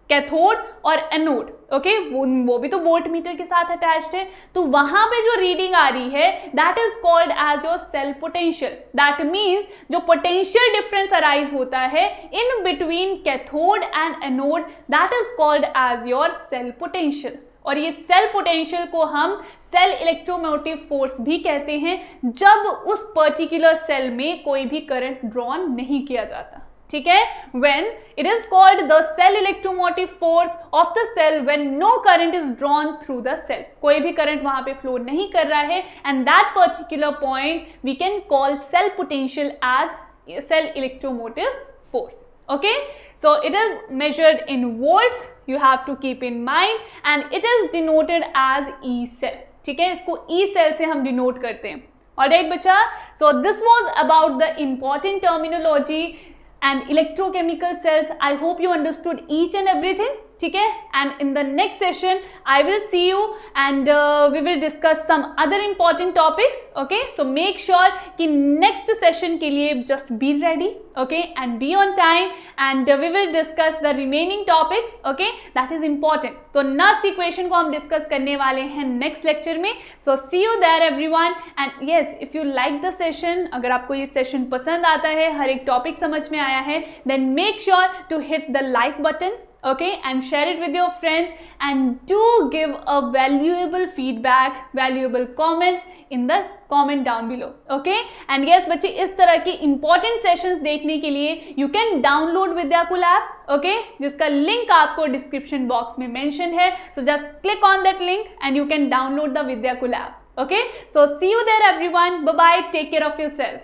कैथोड और एनोड, ओके, वो भी तो वोल्ट मीटर के साथ अटैच्ड है, तो वहां पे जो रीडिंग आ रही है that is called as your cell potential. That means जो पोटेंशियल डिफरेंस अराइज होता है in between cathode and anode that is called as your cell potential. और ये सेल पोटेंशियल को हम सेल इलेक्ट्रोमोटिव फोर्स भी कहते हैं जब उस पर्टिकुलर सेल में कोई भी करंट ड्रॉन नहीं किया जाता, ठीक है। when it is called the cell electromotive force of the cell when no current is drawn through the cell, कोई भी करंट वहां पे फ्लो नहीं कर रहा है, and that particular point we can call cell potential as cell electromotive force, okay. So it is measured in volts, you have to keep in mind, and it is denoted as E cell, ठीक है, इसको E cell से हम denote करते हैं, Alright बच्चा, so this was about the important terminology and electrochemical cells. I hope you understood each and everything. ठीक है, and in the next session I will see you and we will discuss some other important topics. Okay, so make sure कि next session के लिए just be ready, okay, and be on time and we will discuss the remaining topics. Okay, that is important. तो Nernst equation को हम discuss करने वाले हैं next lecture में. So see you there everyone and yes, if you like the session, अगर आपको ये session पसंद आता है, हर एक topic समझ में आया है, then make sure to hit the like button. Okay, and share it with your friends and do give a valuable feedback, valuable comments in the comment down below. Okay, and yes बच्चे, इस तरह की important sessions देखने के लिए you can download Vidyakul app. Okay, जिसका link आपको description box में mention है, so just click on that link and you can download the Vidyakul app. Okay, so see you there everyone. Bye bye, take care of yourself.